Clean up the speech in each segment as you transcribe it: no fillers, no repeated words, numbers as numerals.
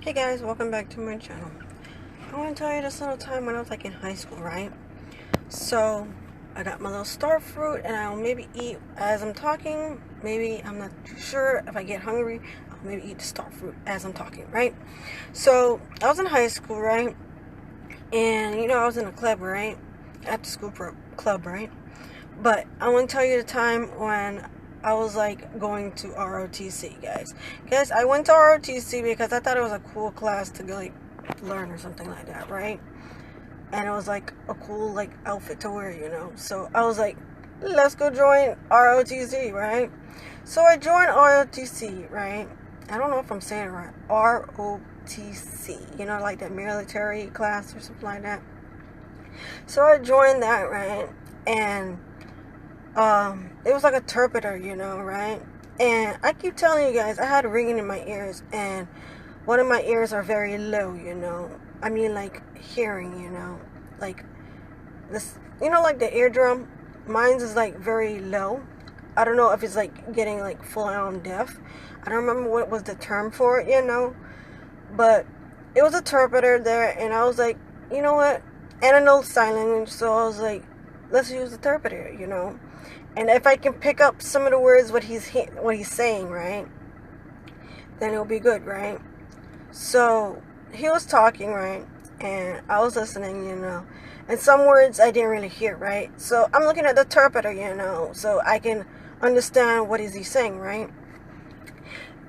Hey guys, welcome back to my channel. I want to tell you this little time when I was like in high school, right? So I got my little star fruit and I'll maybe eat as I'm talking. Maybe, I'm not too sure, if I get hungry, I'll maybe eat the star fruit as I'm talking, right? So I was in high school, right? And I was in a club, right? After school club, right? But I want to tell you the time when I was like going to ROTC, guys. Guys, I went to ROTC because I thought it was a cool class to go like learn or something like that, right? And it was like a cool like outfit to wear. So I was like, let's go join ROTC, right? So I joined ROTC, right? I don't know if I'm saying it right. ROTC, like that military class or something like that. So I joined that, right? And it was like a interpreter, right? And I keep telling you guys, I had ringing in my ears, and one of my ears are very low, I mean, like hearing, like this, like the eardrum. Mine's is like very low. I don't know if it's like getting like full on deaf. I don't remember what was the term for it, but it was a interpreter there, and I was like, you know what? And I know sign language, so I was like, let's use the interpreter, And if I can pick up some of the words what he's saying, right, then it'll be good, right? So he was talking, right, and I was listening, and some words I didn't really hear, right? So I'm looking at the interpreter, so I can understand what is he saying, right?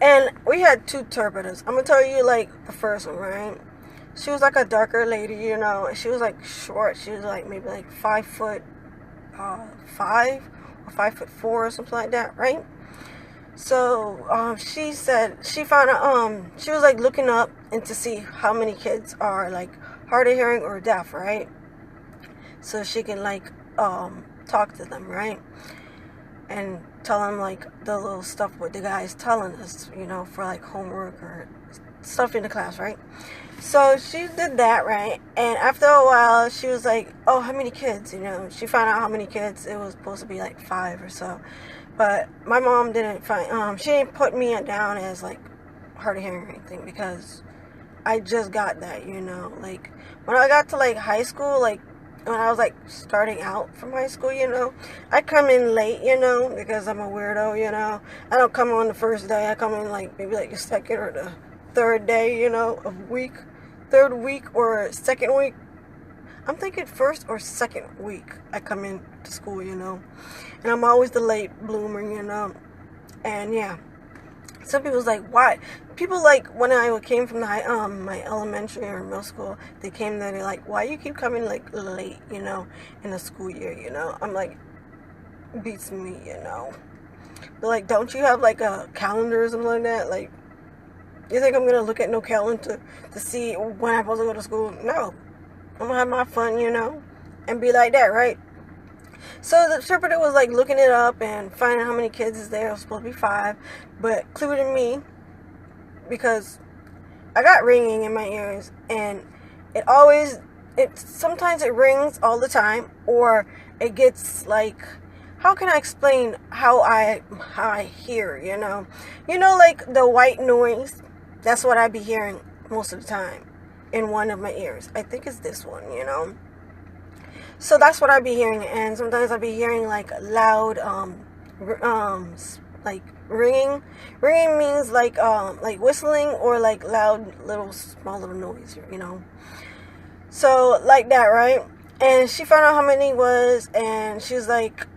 And we had two interpreters. I'm gonna tell you like the first one, right? She was like a darker lady, She was like short. She was like maybe like 5'5" or 5'4" or something like that, right? So she said she found out she was like looking up and to see how many kids are like hard of hearing or deaf, right? So she can like talk to them, right? And tell them like the little stuff what the guy is telling us, for like homework or stuff in the class, right? So she did that, right? And after a while, she was like, oh, how many kids, She found out how many kids. It was supposed to be like 5 or so. But my mom didn't she didn't put me down as like hard of hearing or anything because I just got that, Like when I got to like high school, like when I was like starting out from high school, I come in late, because I'm a weirdo, I don't come on the first day. I come in like maybe like the second or the third day, of week, third week or second week. I'm thinking first or second week I come in to school, and I'm always the late bloomer, and yeah. Some people's like, why? People like when I came from the my elementary or middle school, they came there. They're like, why you keep coming like late, in the school year, I'm like, beats me, They're like, don't you have like a calendar or something like that? Like, you think I'm gonna look at no calendar to see when I'm supposed to go to school? No, I'm gonna have my fun, and be like that, right? So the interpreter was like looking it up and finding how many kids is there. It was supposed to be 5, but including me, because I got ringing in my ears, and sometimes it rings all the time, or it gets like, how can I explain how I hear, like the white noise. That's what I be hearing most of the time in one of my ears. I think it's this one, So that's what I be hearing, and sometimes I be hearing like loud, like ringing. Ringing means like whistling or like loud little small little noise, So like that, right? And she found out how many it was, and she was like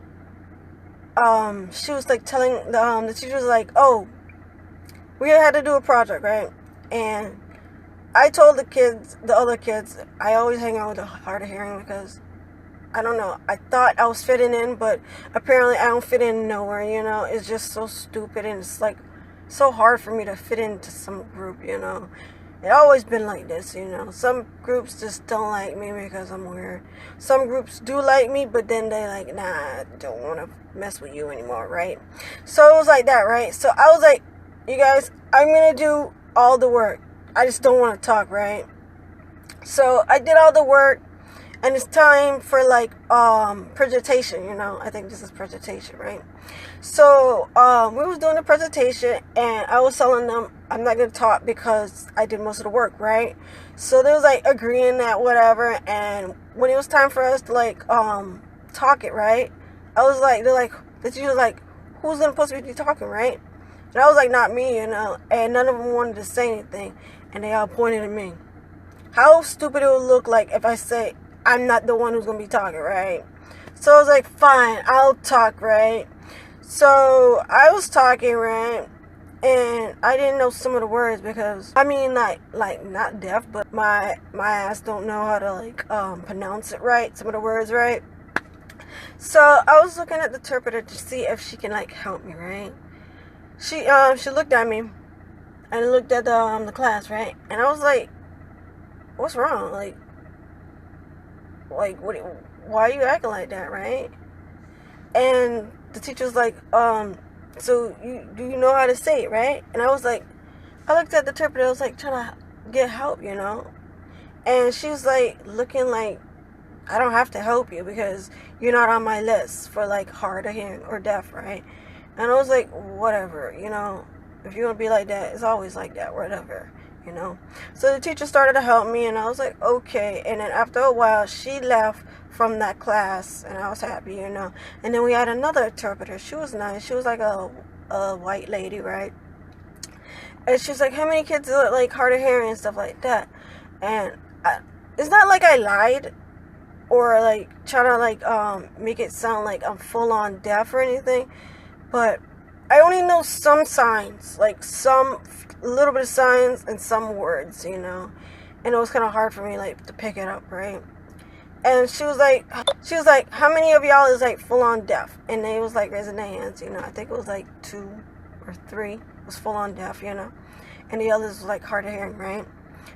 telling the teacher was like, oh, we had to do a project, right? And I told the other kids, I always hang out with the hard of hearing because I don't know. I thought I was fitting in, but apparently I don't fit in nowhere, It's just so stupid, and it's like so hard for me to fit into some group, It always been like this, Some groups just don't like me because I'm weird. Some groups do like me, but then they like, nah, I don't want to mess with you anymore, right? So it was like that, right? So I was like, you guys, I'm going to do all the work. I just don't want to talk, right? So I did all the work. and it's time for like presentation, you know. I think this is presentation, right? So we was doing the presentation, and I was telling them I'm not gonna talk because I did most of the work, right? So they was like agreeing that whatever, and when it was time for us to like talk it, right? I was like, the teacher was like, who's gonna supposed to be talking, right? And I was like, not me, you know, and none of them wanted to say anything, and they all pointed at me. How stupid it would look like if I say I'm not the one who's gonna be talking, right? So I was like, fine, I'll talk, right? So I was talking, right? And I didn't know some of the words because I mean, like not deaf, but my ass don't know how to like pronounce it right, some of the words, right? So I was looking at the interpreter to see if she can like help me, right? She looked at me and looked at the class, right? And I was like, what's wrong? Like what? Why are you acting like that, right? And the teacher was like, so do you know how to say it, right? And I was like, I looked at the interpreter. I was like trying to get help, you know. And she was like looking like, I don't have to help you because you're not on my list for like hard of hearing or deaf, right? And I was like, whatever, you know, if you want to be like that, it's always like that, whatever, you know. So the teacher started to help me, and I was like, okay. And then after a while, she left from that class, and I was happy, you know. And then we had another interpreter. She was nice. She was like a white lady, right? And she's like, how many kids are like hard of hearing and stuff like that? And it's not like I lied or like trying to like make it sound like I'm full on deaf or anything, but I only know some signs, like some little bit of signs and some words, you know. And it was kind of hard for me like to pick it up, right? And she was like, how many of y'all is like full on deaf? And they was like raising their hands, you know. I think it was like 2 or 3 was full on deaf, you know. And the others was like hard of hearing, right?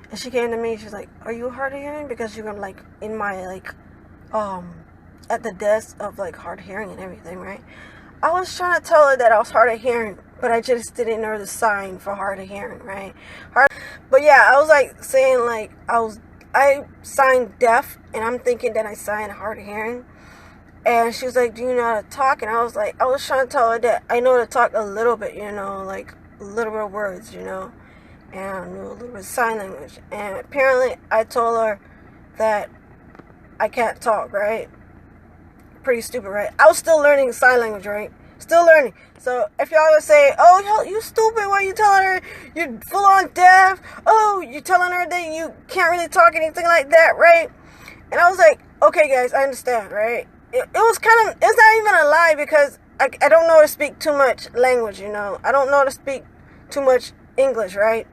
And she came to me, she's like, are you hard of hearing? Because you were like in my like at the desk of like hard of hearing and everything, right? I was trying to tell her that I was hard of hearing, but I just didn't know the sign for hard of hearing, right? But yeah, I was like saying like I signed deaf, and I'm thinking that I signed hard of hearing. And she was like, do you know how to talk? And I was trying to tell her that I know how to talk a little bit, you know, like a little bit of words, you know, and I knew a little bit of sign language. And apparently I told her that I can't talk, right? Pretty stupid, right? I was still learning sign language, right? Still learning. So if y'all would say, oh, you stupid, why you telling her you're full on deaf? Oh, you telling her that you can't really talk, anything like that, right? And I was like, okay, guys, I understand, right? It was kind of, it's not even a lie because I don't know how to speak too much language, you know. I don't know how to speak too much English, right?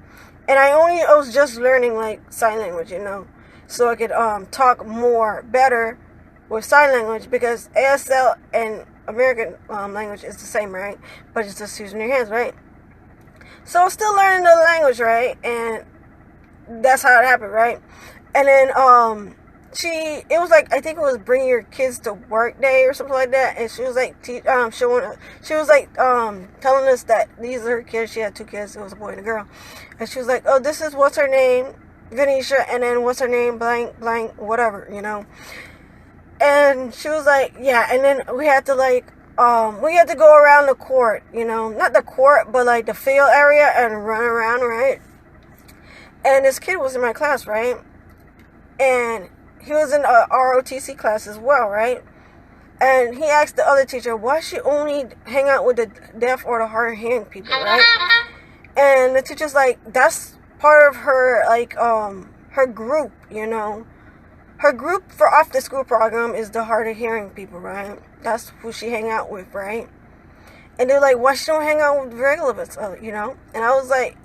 And I was just learning like sign language, you know, so I could talk more better with sign language, because ASL and American language is the same, right? But it's just using your hands, right? So I'm still learning the language, right? And that's how it happened, right? And then it was like, I think it was bring your kids to work day or something like that, and she was like telling us that these are her kids. She had 2 kids. It was a boy and a girl, and she was like, oh, this is what's her name, Venetia, and then what's her name, blank blank, whatever, you know. And she was like, yeah, and then we had to go around the court, you know, not the court, but like the field area, and run around, right? And this kid was in my class, right? And he was in a ROTC class as well, right? And he asked the other teacher, why she only hang out with the deaf or the hard of hearing people, right? And the teacher's like, that's part of her, like, her group, you know. Her group for after school program is the hard of hearing people, right? That's who she hang out with, right? And they're like, why she don't hang out with regular people, you know? And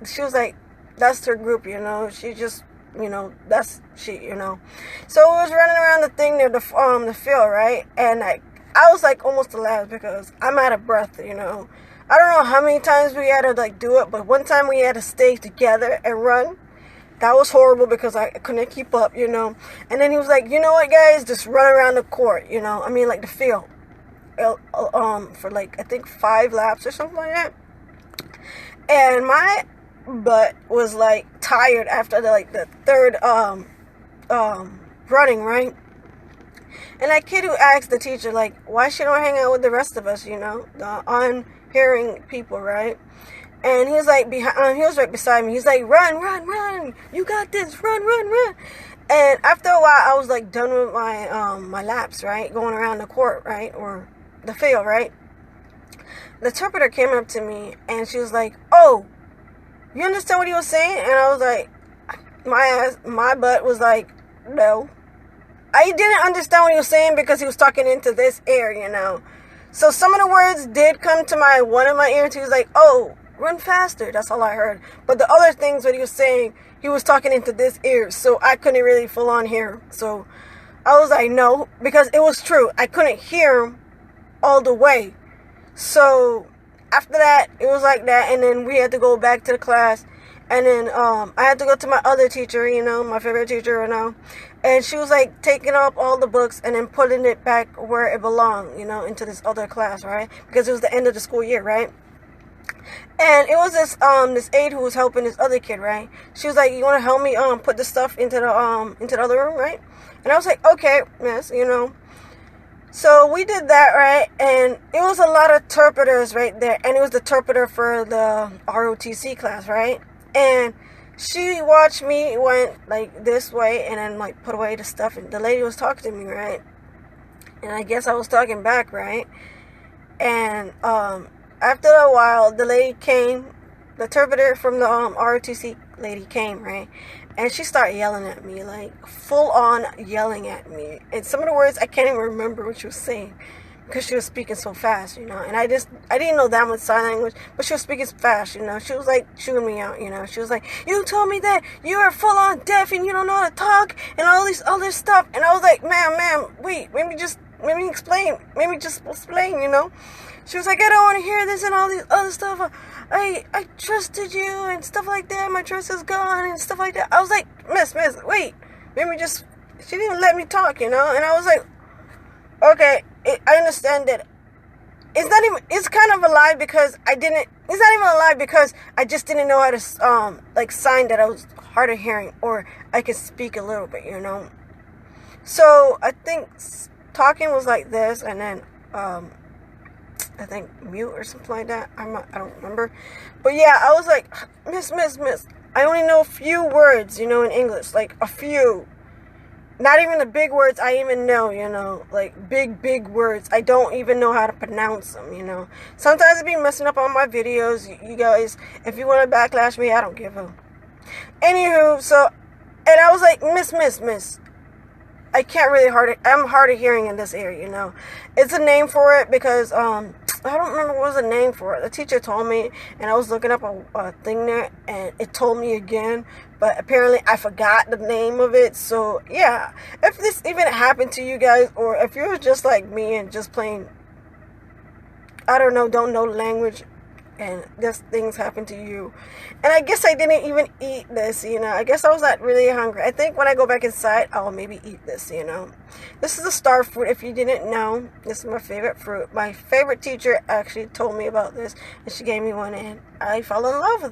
she was like, that's her group, you know. She just, you know, that's she, you know. So I was running around the thing near the field, right? And I was like almost to laugh because I'm out of breath, you know. I don't know how many times we had to like do it, but one time we had to stay together and run. That was horrible because I couldn't keep up, you know. And then he was like, you know what, guys? Just run around the court, you know. I mean, like the field. For like, I think 5 laps or something like that. And my butt was like tired after the 3rd running, right? And that kid who asked the teacher, like, why she don't hang out with the rest of us, you know, the unhearing people, right? And he was like, he was right beside me. He's like, run, run, run. You got this. Run, run, run. And after a while, I was like done with my laps, right? Going around the court, right? Or the field, right? The interpreter came up to me and she was like, oh, you understand what he was saying? And I was like, my butt was like, no. I didn't understand what he was saying because he was talking into this ear, you know. So some of the words did come to one of my ears. He was like, oh, run faster. That's all I heard. But the other things that he was saying, he was talking into this ear. So I couldn't really full on hear. So I was like, no, because it was true. I couldn't hear him all the way. So after that, it was like that. And then we had to go back to the class. And then I had to go to my other teacher, you know, my favorite teacher, you know. And she was like taking up all the books and then putting it back where it belonged, you know, into this other class, right? Because it was the end of the school year, right? And it was this aide who was helping this other kid, right? She was like, you want to help me put the stuff into the other room, right? And I was like, okay, miss, you know. So we did that, right? And it was a lot of interpreters right there. And it was the interpreter for the ROTC class, right? And she watched me went like this way and then like put away the stuff. And the lady was talking to me, right? And I guess I was talking back, right? And after a while, the lady came, the interpreter from the ROTC lady came, right? And she started yelling at me, like full on yelling at me. And some of the words I can't even remember what she was saying because she was speaking so fast, you know. And I didn't know that much sign language, but she was speaking fast, you know. She was like chewing me out, you know. She was like, you told me that you are full on deaf and you don't know how to talk and all this other stuff. And I was like, ma'am, wait, maybe just explain, you know. She was like, I don't want to hear this and all these other stuff. I trusted you and stuff like that. My trust is gone and stuff like that. I was like, miss, wait. She didn't let me talk, you know. And I was like, okay, I understand that. It's kind of a lie because it's not even a lie because I just didn't know how to, like sign that I was hard of hearing or I could speak a little bit, you know. So I think talking was like this and then, I think mute or something like that. I don't remember. But yeah, I was like, miss. I only know a few words, you know, in English. Like a few. Not even the big words I even know, you know. Like big words. I don't even know how to pronounce them, you know. Sometimes I be messing up on my videos. You guys, if you want to backlash me, I don't give a. Anywho, so, and I was like, miss. I can't really I'm hard of hearing in this area, you know. It's a name for it because, I don't remember what was the name for it. The teacher told me, and I was looking up a thing there, and it told me again, but apparently I forgot the name of it. So, yeah, if this even happened to you guys, or if you're just like me and just plain, I don't know language, and just things happen to you. And I guess I didn't even eat this, you know. I guess I was not really hungry. I think when I go back inside, I'll maybe eat this, you know. This is a star fruit, if you didn't know. This is my favorite fruit. My favorite teacher actually told me about this, and she gave me one, and I fell in love with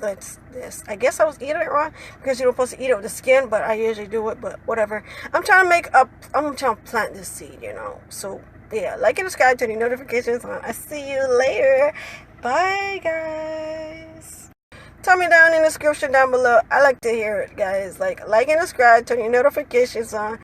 this. I guess I was eating it wrong, because you're supposed to eat it with the skin, but I usually do it, but whatever. I'm trying to plant this seed, you know. So, yeah, like and subscribe, turn your notifications on. I see you later. Bye, guys. Tell me down in the description down below. I like to hear it, guys. Like and subscribe, turn your notifications on.